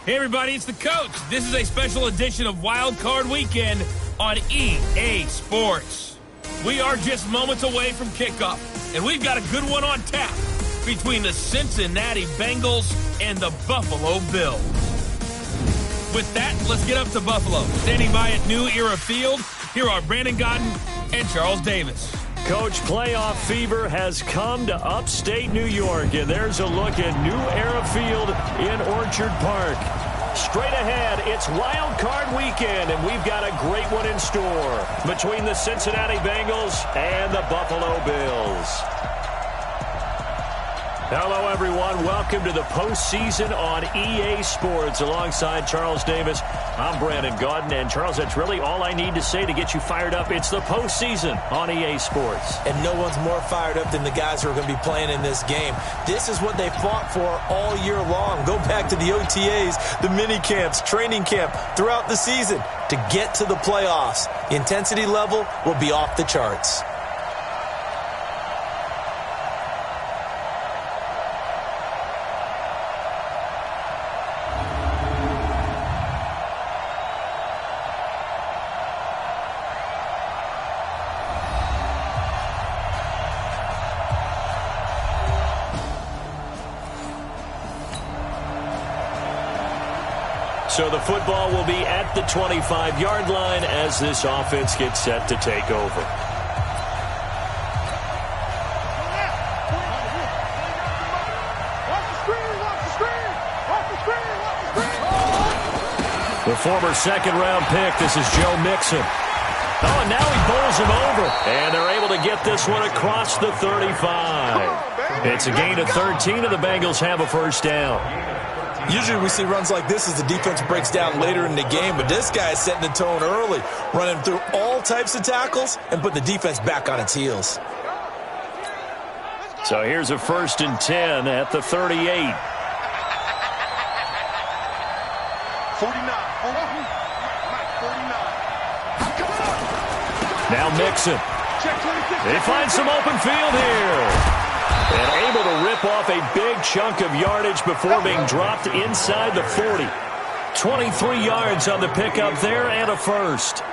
Hey everybody, it's the coach. This is a special edition of Wild Card Weekend on EA Sports. We are just moments away from kickoff, and we've got a good one on tap between the Cincinnati Bengals and the Buffalo Bills. With that, let's get up to Buffalo. Standing by at New Era Field, here are Brandon Godden and Charles Davis. Coach, playoff fever has come to upstate New York, and there's a look at New Era Field in Orchard Park. Straight ahead, it's Wild Card Weekend, and we've got a great one in store between the Cincinnati Bengals and the Buffalo Bills. Hello, everyone. Welcome to the postseason on EA Sports. Alongside Charles Davis, I'm Brandon Godden. And, Charles, that's really all I need to say to get you fired up. It's the postseason on EA Sports. And no one's more fired up than the guys who are going to be playing in this game. This is what they fought for all year long. Go back to the OTAs, the mini camps, training camp, throughout the season to get to the playoffs. The intensity level will be off the charts. So the football will be at the 25-yard line as this offense gets set to take over. The former second-round pick, this is Joe Mixon. Oh, and now he bowls him over. And they're able to get this one across the 35. It's a gain of 13, and the Bengals have a first down. Usually we see runs like this as the defense breaks down later in the game, but this guy is setting the tone early, running through all types of tackles and put the defense back on its heels. So here's a 1st and 10 at the 38. 49. Now Mixon. They find some open field here. And able to rip off a big chunk of yardage before being dropped inside the 40. 23 yards on the pickup there and a first.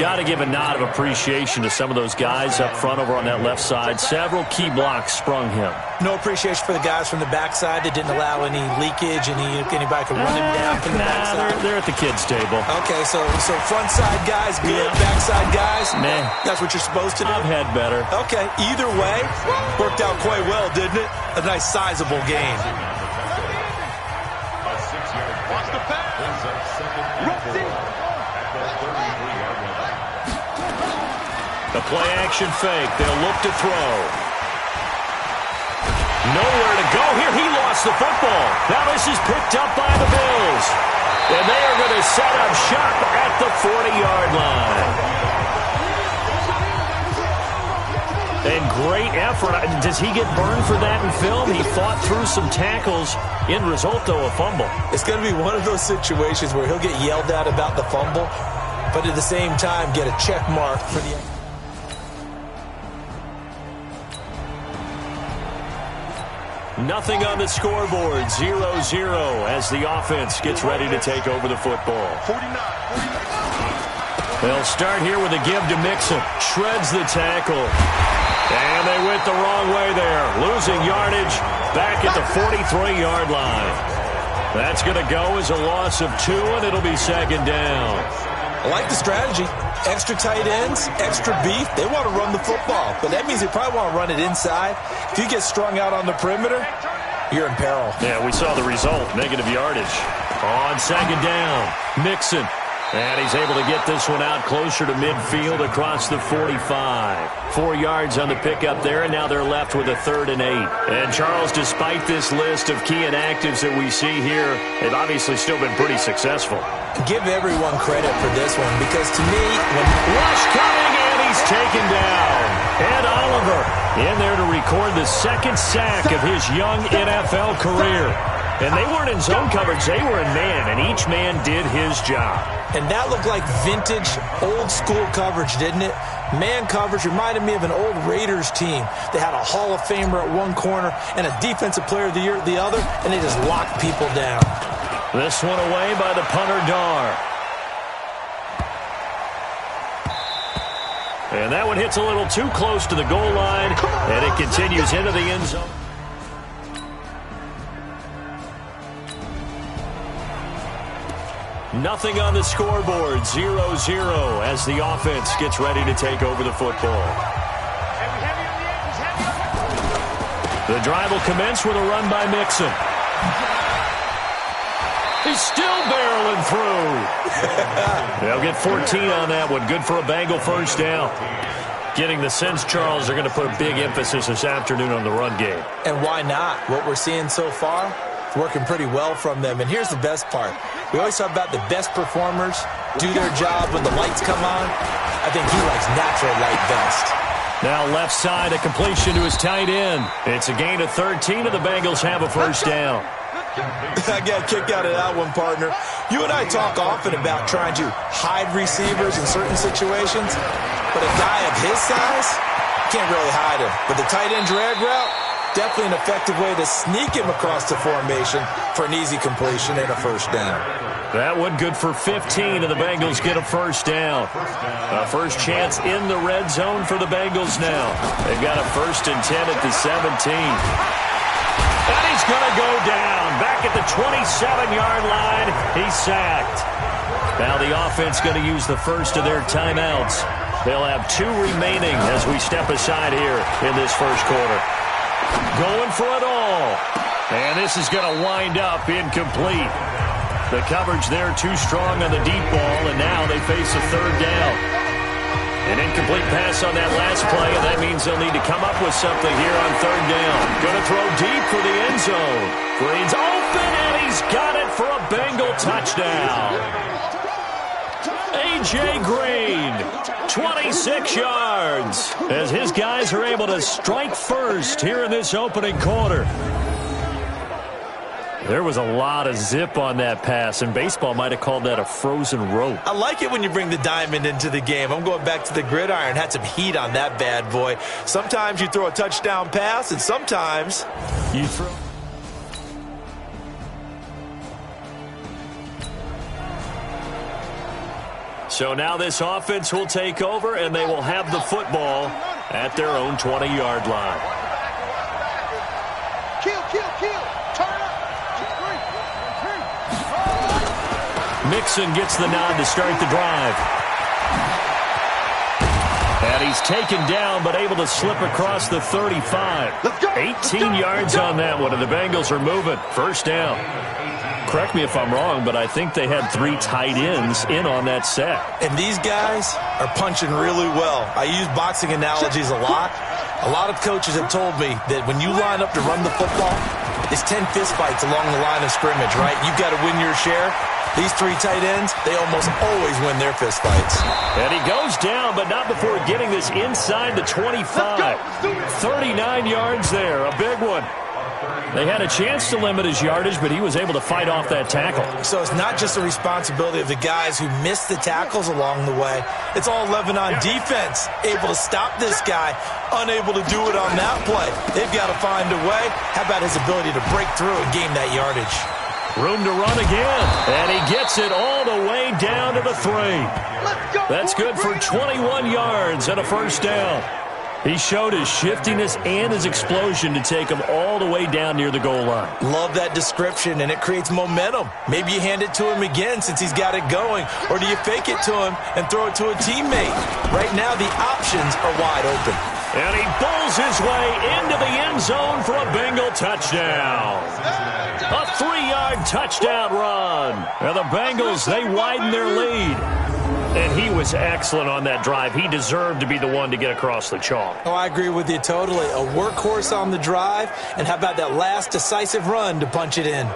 Got to give a nod of appreciation to some of those guys up front over on that left side. Several key blocks sprung him. No appreciation for the guys from the backside that didn't allow any leakage, and anybody could run him down from the backside. They're at the kids' table. Okay, so front side guys good, backside guys, nah. That's what you're supposed to do? I've had better. Okay, either way, worked out quite well, didn't it? A nice sizable gain. Watch the pass. The play-action fake. They'll look to throw. Nowhere to go here. He lost the football. Now this is picked up by the Bills. And they are going to set up shop at the 40-yard line. And great effort. Does he get burned for that in film? He fought through some tackles. End result, though, a fumble. It's going to be one of those situations where he'll get yelled at about the fumble, but at the same time get a check mark for the... Nothing on the scoreboard, 0-0 as the offense gets ready to take over the football. 49. They'll start here with a give to Mixon. Shreds the tackle. And they went the wrong way there. Losing yardage back at the 43-yard line. That's going to go as a loss of 2, and it'll be second down. I like the strategy. Extra tight ends, extra beef. They want to run the football, but that means they probably want to run it inside. If you get strung out on the perimeter, you're in peril. Yeah, we saw the result, negative yardage. On second down, Mixon. And he's able to get this one out closer to midfield across the 45. 4 yards on the pickup there, and now they're left with a 3rd and 8. And, Charles, despite this list of key inactives that we see here, they've obviously still been pretty successful. Give everyone credit for this one, because to me... Rush coming, and he's taken down. Ed Oliver in there to record the 2nd sack of his young NFL career. And they weren't in zone coverage, they were in man, and each man did his job. And that looked like vintage, old-school coverage, didn't it? Man coverage reminded me of an old Raiders team. They had a Hall of Famer at one corner and a Defensive Player of the Year at the other, and they just locked people down. This one away by the punter, Dar. And that one hits a little too close to the goal line, and it continues into the end zone. Nothing on the scoreboard, 0-0 as the offense gets ready to take over the football. The drive will commence with a run by Mixon. He's still barreling through. They'll get 14 on that one. Good for a Bengal first down. Getting the sense, Charles, they're going to put a big emphasis this afternoon on the run game. And why not? What we're seeing so far, it's working pretty well from them. And here's the best part. We always talk about the best performers do their job when the lights come on. I think he likes natural light best. Now left side, a completion to his tight end. It's a gain of 13, and the Bengals have a first down. I got a kick out of that one, partner. You and I talk often about trying to hide receivers in certain situations, but a guy of his size can't really hide him. But the tight end drag route, definitely an effective way to sneak him across the formation for an easy completion and a first down. That one good for 15, and the Bengals get a first down. A first chance in the red zone for the Bengals now. They've got a 1st and 10 at the 17. And he's going to go down. Back at the 27-yard line, he's sacked. Now the offense going to use the first of their timeouts. They'll have 2 remaining as we step aside here in this first quarter. Going for it all. And this is going to wind up incomplete. The coverage there too strong on the deep ball, and now they face a 3rd down. An incomplete pass on that last play, and that means they'll need to come up with something here on 3rd down. Going to throw deep for the end zone. Green's open, and he's got it for a Bengal touchdown. A.J. Green, 26 yards, as his guys are able to strike first here in this opening quarter. There was a lot of zip on that pass, and baseball might have called that a frozen rope. I like it when you bring the diamond into the game. I'm going back to the gridiron. Had some heat on that bad boy. Sometimes you throw a touchdown pass, and sometimes you throw... So now this offense will take over, and they will have the football at their own 20-yard line. Mixon gets the nod to start the drive. And he's taken down, but able to slip across the 35. 18 yards on that one, and the Bengals are moving. First down. Correct me if I'm wrong, but I think they had 3 tight ends in on that set. And these guys are punching really well. I use boxing analogies a lot. A lot of coaches have told me that when you line up to run the football, it's 10 fistfights along the line of scrimmage, right? You've got to win your share. These 3 tight ends, they almost always win their fistfights. And he goes down, but not before getting this inside the 25. 39 yards there, a big one. They had a chance to limit his yardage, but he was able to fight off that tackle. So it's not just the responsibility of the guys who missed the tackles along the way. It's all 11 on defense, able to stop this guy, unable to do it on that play. They've got to find a way. How about his ability to break through and gain that yardage? Room to run again, and he gets it all the way down to the 3. That's good for 21 yards and a first down. He showed his shiftiness and his explosion to take him all the way down near the goal line. Love that description, and it creates momentum. Maybe you hand it to him again since he's got it going, or do you fake it to him and throw it to a teammate? Right now, the options are wide open. And he bowls his way into the end zone for a Bengal touchdown. A 3-yard touchdown run. And the Bengals, they widen their lead. And he was excellent on that drive. He deserved to be the one to get across the chalk. Oh, I agree with you totally. A workhorse on the drive, and how about that last decisive run to punch it in?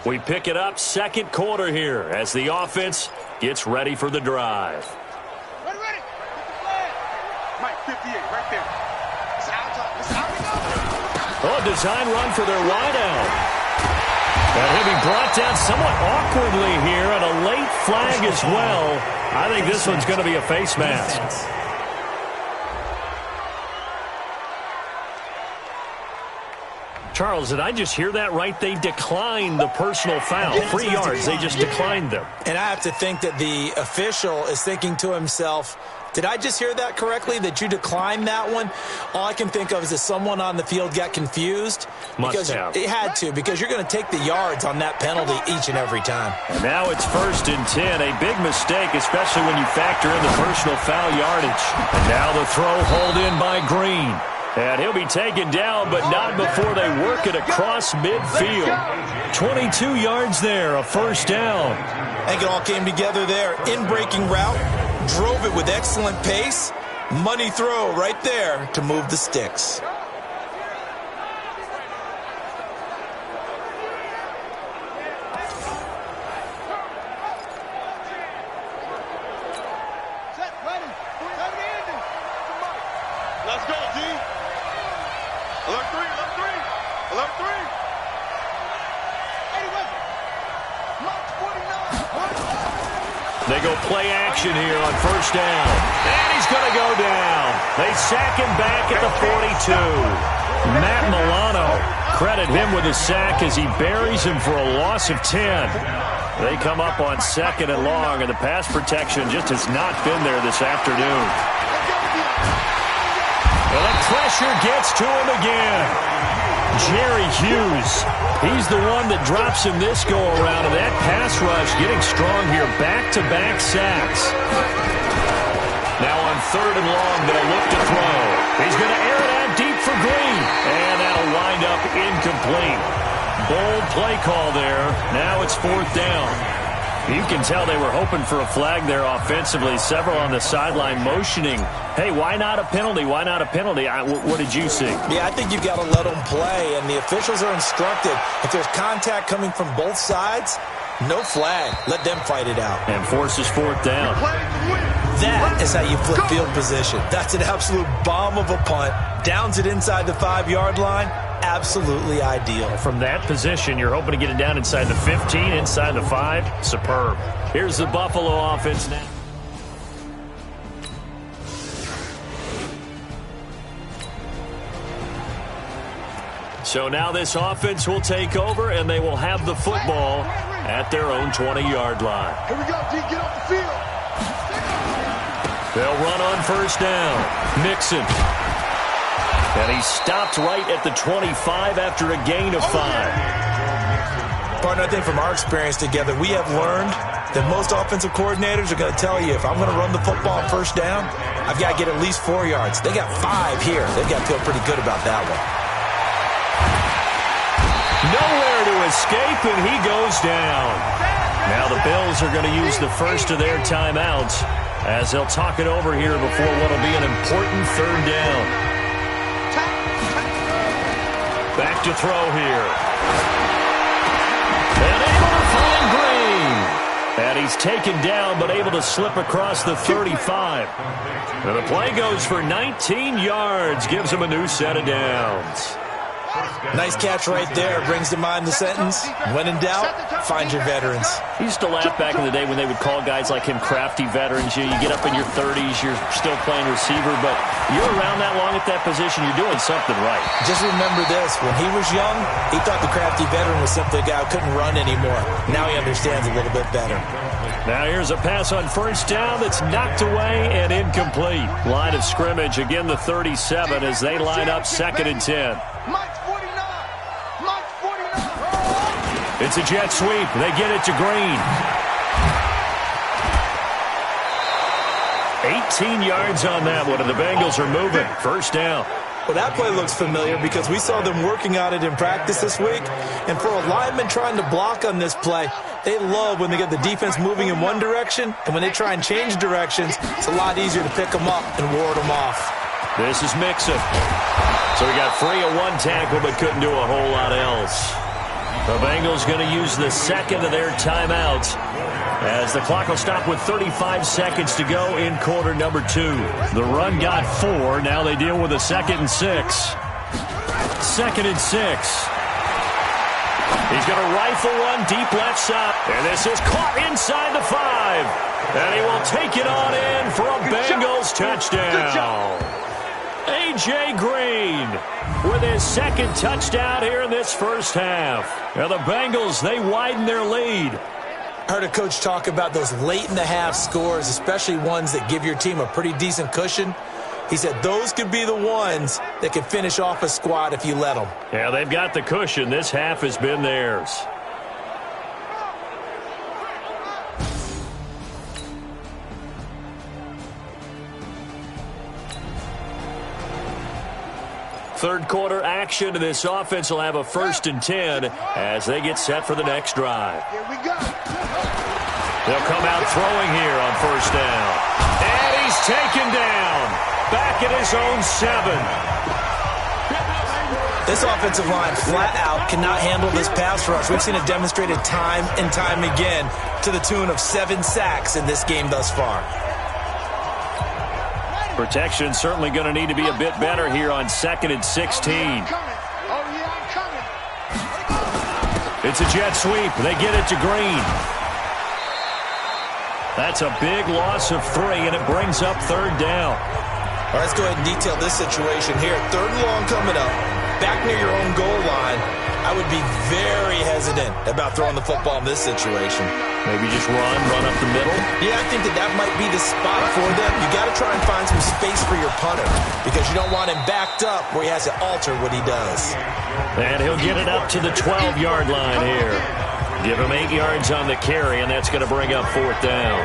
We pick it up second quarter here as the offense gets ready for the drive. Ready. Get the flag. Mike, 58, right there. It's out. It's out. Oh, design run for their wideout. And he'll be brought down somewhat awkwardly here, and a late flag as well. I think this one's going to be a face mask. Charles, did I just hear that right? They declined the personal foul. 3 yards, they just declined them. And I have to think that the official is thinking to himself, did I just hear that correctly, that you declined that one? All I can think of is that someone on the field got confused. Must have. It had to, because you're going to take the yards on that penalty each and every time. And now it's 1st and 10. A big mistake, especially when you factor in the personal foul yardage. And now the throw hauled in by Green. And he'll be taken down, but not before they work it across midfield. 22 yards there, a first down. I think it all came together there. In-breaking route, drove it with excellent pace. Money throw right there to move the sticks. Let's go, G. Alert 3. Alert 3. They go play action here on first down. And he's going to go down. They sack him back at the 42. Matt Milano, credit him with a sack as he buries him for a loss of 10. They come up on 2nd and long, and the pass protection just has not been there this afternoon. Well, the pressure gets to him again. Jerry Hughes, he's the one that drops him this go-around, and that pass rush getting strong here. Back-to-back sacks. Now on 3rd and long, they'll look to throw. He's going to air it out deep for Green, and that'll wind up incomplete. Bold play call there. Now it's 4th down. You can tell they were hoping for a flag there offensively. Several on the sideline motioning, hey, why not a penalty? Why not a penalty? What did you see? Yeah, I think you've got to let them play, and the officials are instructed. If there's contact coming from both sides, no flag. Let them fight it out. And forces 4th down. That is how you flip field position. That's an absolute bomb of a punt. Downs it inside the 5-yard line. Absolutely ideal. From that position, you're hoping to get it down inside the 15, inside the 5. Superb. Here's the Buffalo offense now. So now this offense will take over, and they will have the football at their own 20-yard line. Here we go, G. Get off the field. They'll run on first down. Mixon. And he stopped right at the 25 after a gain of 5. Partner, I think from our experience together, we have learned that most offensive coordinators are going to tell you, if I'm going to run the football on first down, I've got to get at least 4 yards. They got 5 here. They've got to feel pretty good about that one. Nowhere to escape, and he goes down. Now the Bills are going to use the first of their timeouts as they'll talk it over here before what will be an important 3rd down. Back to throw here. And able to find Green. And he's taken down, but able to slip across the 35. And the play goes for 19 yards. Gives him a new set of downs. Nice catch right there. Brings to mind the sentence, when in doubt, find your veterans. He used to laugh back in the day when they would call guys like him crafty veterans. You get up in your 30s, you're still playing receiver, but you're around that long at that position, you're doing something right. Just remember this, when he was young, he thought the crafty veteran was simply a guy who couldn't run anymore. Now he understands a little bit better. Now here's a pass on first down that's knocked away and incomplete. Line of scrimmage, again the 37 as they line up 2nd and 10. Mike's 49. Mike's 49. It's a jet sweep. They get it to Green. 18 yards on that one, and the Bengals are moving. First down. Well, that play looks familiar because we saw them working on it in practice this week. And for a lineman trying to block on this play, they love when they get the defense moving in one direction. And when they try and change directions, it's a lot easier to pick them up and ward them off. This is Mixon. So he got free of one tackle but couldn't do a whole lot else. The Bengals going to use the second of their timeouts as the clock will stop with 35 seconds to go in quarter number 2. The run got 4. Now they deal with a 2nd and 6. 2nd and 6. He's going to rifle one deep left side. And this is caught inside the 5. And he will take it on in for a Bengals touchdown. A.J. Green with his 2nd touchdown here in this first half. Now the Bengals, they widen their lead. I heard a coach talk about those late-in-the-half scores, especially ones that give your team a pretty decent cushion. He said those could be the ones that could finish off a squad if you let them. Yeah, they've got the cushion. This half has been theirs. Third quarter action, and this offense will have a 1st and 10 as they get set for the next drive. Here we go. They'll come out throwing here on 1st down. And he's taken down. Back at his own 7. This offensive line flat out cannot handle this pass rush. We've seen it demonstrated time and time again to the tune of 7 sacks in this game thus far. Protection certainly going to need to be a bit better here on 2nd and 16. It's a jet sweep. They get it to Green. That's a big loss of 3, and it brings up 3rd down. All right, let's go ahead and detail this situation here. 3rd and long coming up. Back near your own goal line. I would be very hesitant about throwing the football in this situation. Maybe just run up the middle? Yeah, I think that might be the spot for them. You got to try and find some space for your punter because you don't want him backed up where he has to alter what he does. And he'll get it up to the 12-yard line here. Give him 8 yards on the carry, and that's going to bring up 4th down.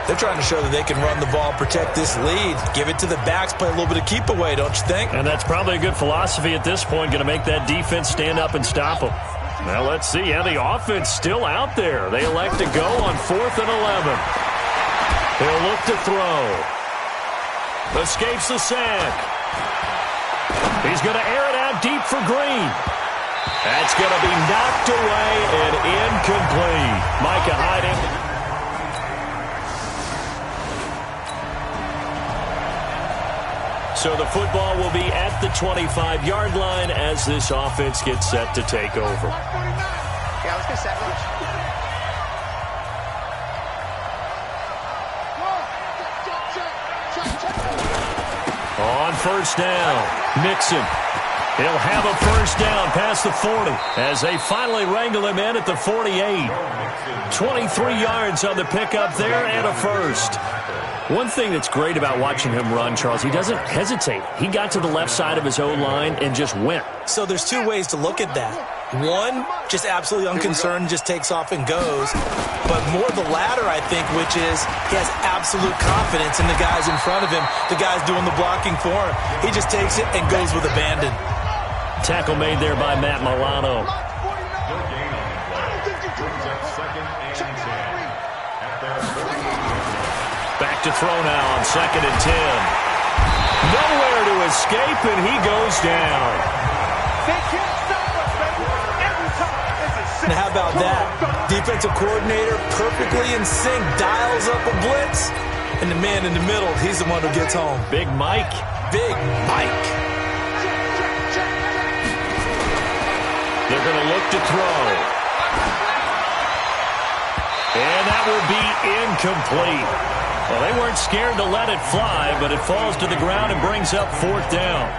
They're trying to show that they can run the ball, protect this lead. Give it to the backs, play a little bit of keep away, don't you think? And that's probably a good philosophy at this point, going to make that defense stand up and stop them. Well, let's see. Yeah, the offense still out there. They elect to go on 4th and 11. They'll look to throw. Escapes the sack. He's going to air it out deep for Green. That's going to be knocked away and incomplete. Micah Hyde. So the football will be at the 25-yard line as this offense gets set to take over. Yeah, let's get set. On 1st down, Mixon. He'll have a 1st down past the 40 as they finally wrangle him in at the 48. 23 yards on the pickup there and a 1st. One thing that's great about watching him run, Charles, he doesn't hesitate. He got to the left side of his own line and just went. So there's 2 ways to look at that. One, just absolutely unconcerned, just takes off and goes. But more the latter, I think, which is he has absolute confidence in the guys in front of him, the guys doing the blocking for him. He just takes it and goes with abandon. Tackle made there by Matt Milano. Back to throw now on 2nd and 10. Nowhere to escape, and he goes down. They can't stop us, baby. Every time. Now how about that? Defensive coordinator perfectly in sync, dials up a blitz, and the man in the middle, he's the one who gets home. Big Mike. Big Mike. They're going to look to throw. And that will be incomplete. Well, they weren't scared to let it fly, but it falls to the ground and brings up 4th down.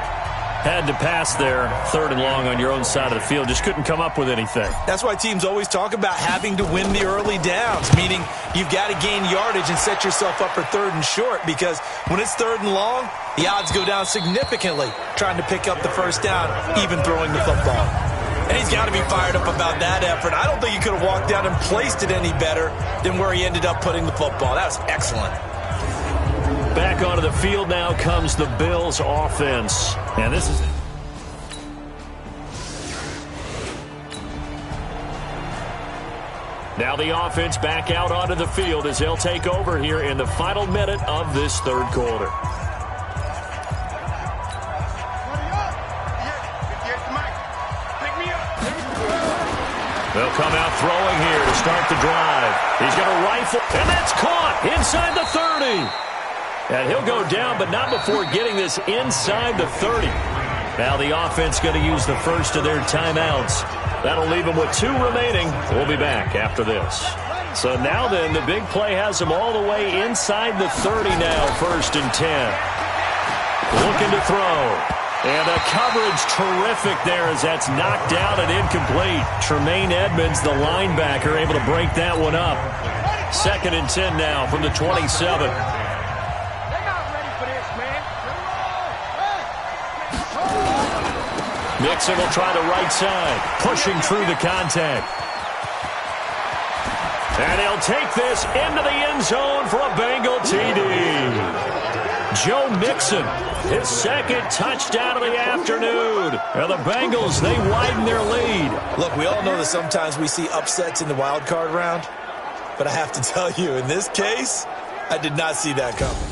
Had to pass there, 3rd and long on your own side of the field. Just couldn't come up with anything. That's why teams always talk about having to win the early downs, meaning you've got to gain yardage and set yourself up for 3rd and short, because when it's 3rd and long, the odds go down significantly trying to pick up the 1st down, even throwing the football. And he's got to be fired up about that effort. I don't think he could have walked down and placed it any better than where he ended up putting the football. That was excellent. Back onto the field now comes the Bills offense. And this is... Now the offense back out onto the field as they'll take over here in the final minute of this 3rd quarter. They'll come out throwing here to start the drive. He's going to rifle, and that's caught inside the 30. And he'll go down, but not before getting this inside the 30. Now the offense going to use the first of their timeouts. That'll leave them with 2 remaining. We'll be back after this. So now then, the big play has them all the way inside the 30 now, 1st and 10. Looking to throw. And the coverage terrific there as that's knocked out and incomplete. Tremaine Edmonds, the linebacker, able to break that one up. 2nd and 10 now from the 27. Mixon will try the right side, pushing through the contact. And he'll take this into the end zone for a Bengal TD. Joe Mixon, his 2nd touchdown of the afternoon. And the Bengals, they widen their lead. Look, we all know that sometimes we see upsets in the wild card round. But I have to tell you, in this case, I did not see that coming.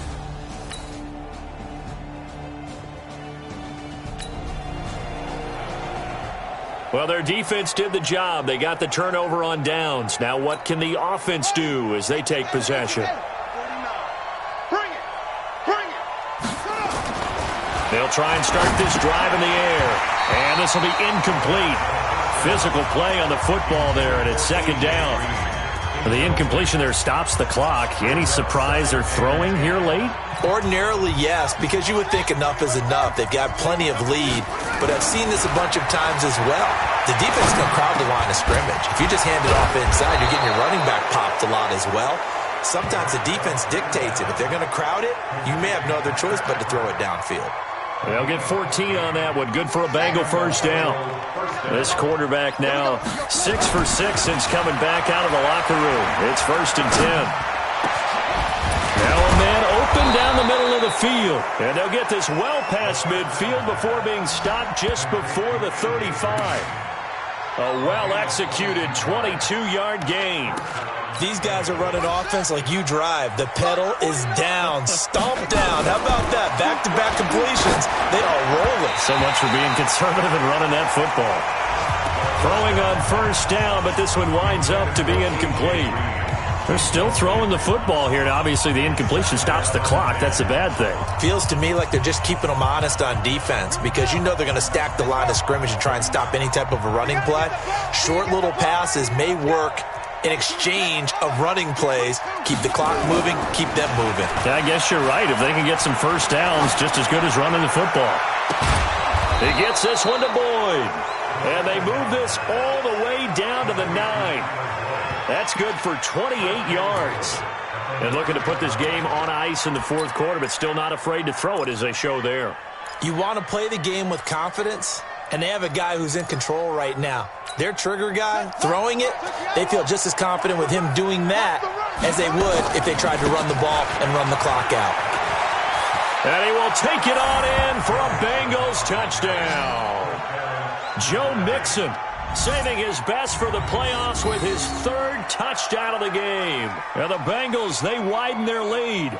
Well, their defense did the job. They got the turnover on downs. Now what can the offense do as they take possession? They'll try and start this drive in the air. And this will be incomplete. Physical play on the football there, and it's 2nd down. The incompletion there stops the clock. Any surprise they're throwing here late? Ordinarily, yes, because you would think enough is enough. They've got plenty of lead, but I've seen this a bunch of times as well. The defense can crowd the line of scrimmage. If you just hand it off inside, you're getting your running back popped a lot as well. Sometimes the defense dictates it. If they're going to crowd it, you may have no other choice but to throw it downfield. They'll get 14 on that one. Good for a Bengal 1st down. This quarterback now 6 for 6 since coming back out of the locker room. It's 1st and 10. Now a man open down the middle of the field. And they'll get this well past midfield before being stopped just before the 35. A well-executed 22-yard gain. These guys are running offense like you drive. The pedal is down, stomp down. How about that? Back-to-back completions. They are rolling. So much for being conservative and running that football. Throwing on 1st down, but this one winds up to be incomplete. They're still throwing the football here. Now, obviously, the incompletion stops the clock. That's a bad thing. Feels to me like they're just keeping them honest on defense because you know they're going to stack the line of scrimmage and try and stop any type of a running play. Short little passes may work in exchange of running plays. Keep the clock moving, keep them moving. Yeah, I guess you're right. If they can get some 1st downs, just as good as running the football. He gets this one to Boyd. And they move this all the way down to the 9. That's good for 28 yards. And looking to put this game on ice in the 4th quarter, but still not afraid to throw it as they show there. You want to play the game with confidence, and they have a guy who's in control right now. Their trigger guy, throwing it, they feel just as confident with him doing that as they would if they tried to run the ball and run the clock out. And he will take it on in for a Bengals touchdown. Joe Mixon saving his best for the playoffs with his 3rd touchdown of the game. And the Bengals, they widen their lead.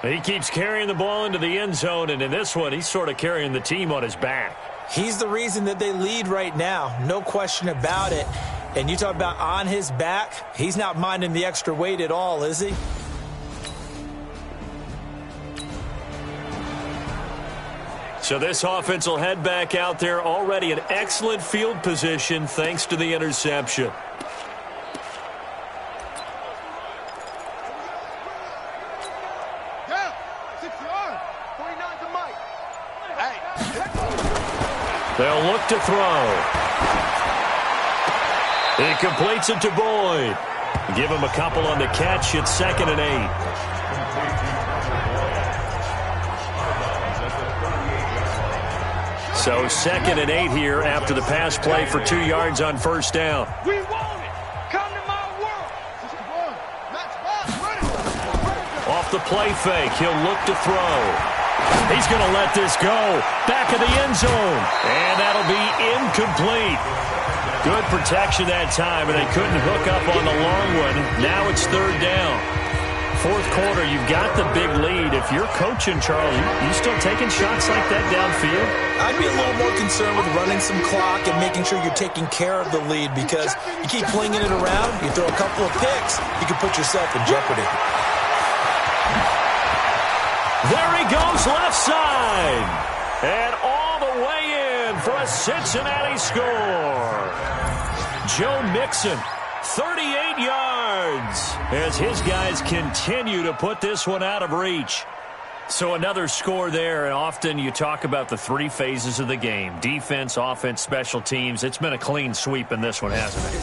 He keeps carrying the ball into the end zone, and in this one, he's sort of carrying the team on his back. He's the reason that they lead right now, no question about it. And you talk about on his back, he's not minding the extra weight at all, is he? So this offense will head back out there, already in excellent field position thanks to the interception. They'll look to throw. He completes it to Boyd. Give him a couple on the catch. It's 2nd and 8. So 2nd and 8 here after the pass play for 2 yards on 1st down. We want it. Come to my world. Off the play fake, he'll look to throw. He's going to let this go. Back of the end zone. And that'll be incomplete. Good protection that time, and they couldn't hook up on the long one. Now it's 3rd down. fourth quarter, you've got the big lead. If you're coaching, Charles, you still taking shots like that downfield? I'd be a little more concerned with running some clock and making sure you're taking care of the lead, because you keep flinging it around, you throw a couple of picks, you can put yourself in jeopardy. There he goes, left side. And all the way in for a Cincinnati score. Joe Mixon, 38 yards, as his guys continue to put this one out of reach. So another score there, and often you talk about the three phases of the game: defense, offense, special teams. It's been a clean sweep in this one, hasn't it?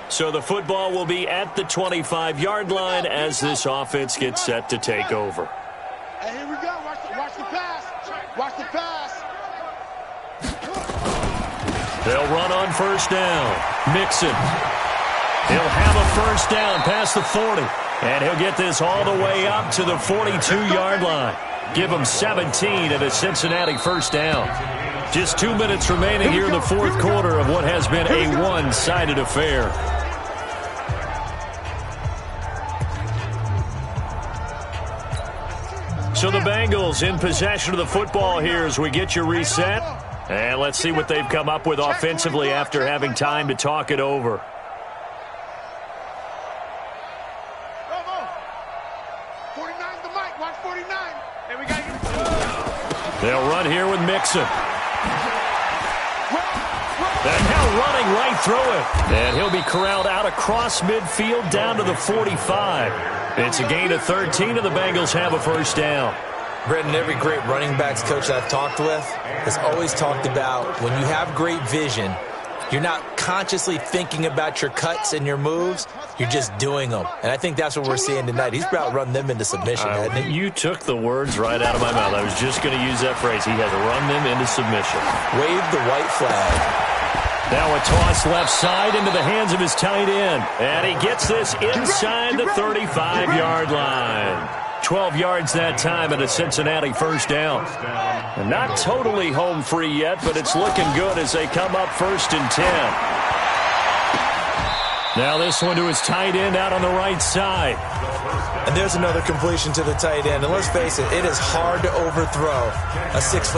So the football will be at the 25-yard line as this offense gets set to take over. Hey, here we go. Watch the pass. Watch the pass. They'll run on first down. Mixon. He'll have a first down past the 40. And he'll get this all the way up to the 42-yard line. Give him 17 at a Cincinnati first down. Just 2 minutes remaining here in the fourth quarter of what has been a one-sided affair. So the Bengals in possession of the football here as we get you reset. And let's see what they've come up with offensively after having time to talk it over. They'll run here with Mixon. And now running right through it. And he'll be corralled out across midfield down to the 45. It's a gain of 13, and the Bengals have a first down. Brendan, every great running backs coach I've talked with has always talked about when you have great vision, you're not consciously thinking about your cuts and your moves. You're just doing them. And I think that's what we're seeing tonight. He's about to run them into submission, hasn't he? You took the words right out of my mouth. I was just going to use that phrase. He has run them into submission. Wave the white flag. Now a toss left side into the hands of his tight end. And he gets this inside the 35-yard line. 12 yards that time at a Cincinnati first down. And not totally home free yet, but it's looking good as they come up 1st and 10. Now this one to his tight end out on the right side. And there's another completion to the tight end. And let's face it, it is hard to overthrow a 6'6"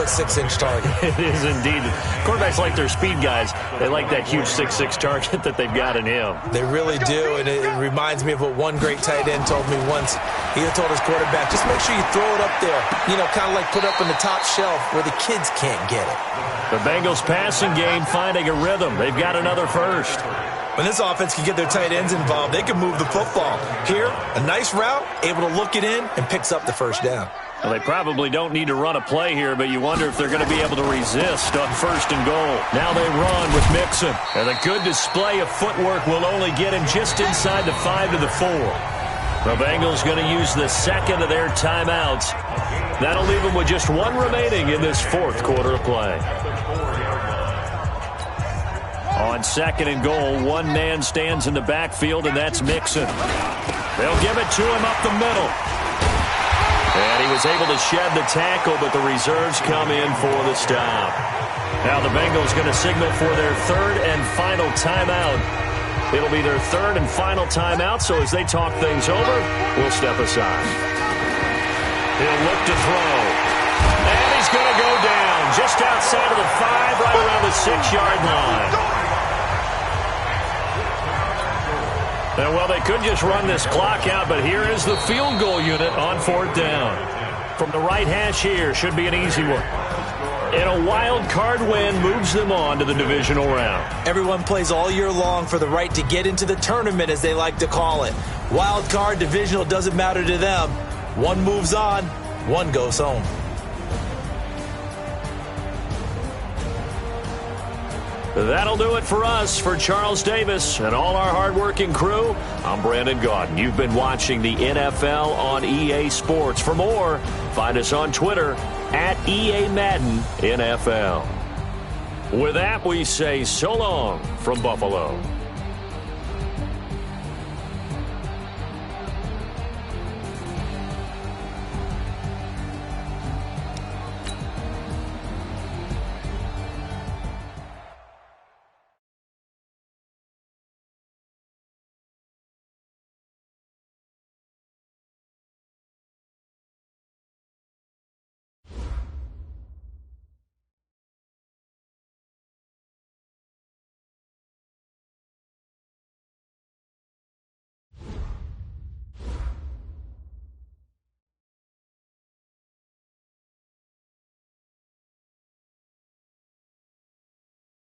target. It is indeed. Quarterbacks like their speed guys. They like that huge 6'6" target that they've got in him. They really do. And it reminds me of what one great tight end told me once. He told his quarterback, just make sure you throw it up there. You know, kind of like put up on the top shelf where the kids can't get it. The Bengals passing game finding a rhythm. They've got another first. When this offense can get their tight ends involved, they can move the football. Here, a nice route, able to look it in, and picks up the first down. Well, they probably don't need to run a play here, but you wonder if they're going to be able to resist on 1st and goal. Now they run with Mixon. And a good display of footwork will only get him just inside the 5 to the 4. The Bengals going to use the second of their timeouts. That'll leave them with just one remaining in this fourth quarter of play. On 2nd and goal, one man stands in the backfield, and that's Mixon. They'll give it to him up the middle. And he was able to shed the tackle, but the reserves come in for the stop. Now the Bengals going to signal for their 3rd and final timeout. It'll be their 3rd and final timeout, so as they talk things over, we'll step aside. He'll look to throw. And he's going to go down just outside of the 5, right around the 6-yard line. And, well, they could just run this clock out, but here is the field goal unit on 4th down. From the right hash here, should be an easy one. And a wild card win moves them on to the divisional round. Everyone plays all year long for the right to get into the tournament, as they like to call it. Wild card, divisional, doesn't matter to them. One moves on, one goes home. That'll do it for us. For Charles Davis and all our hardworking crew, I'm Brandon Gaudin. You've been watching the NFL on EA Sports. For more, find us on Twitter at EA Madden NFL. With that, we say so long from Buffalo.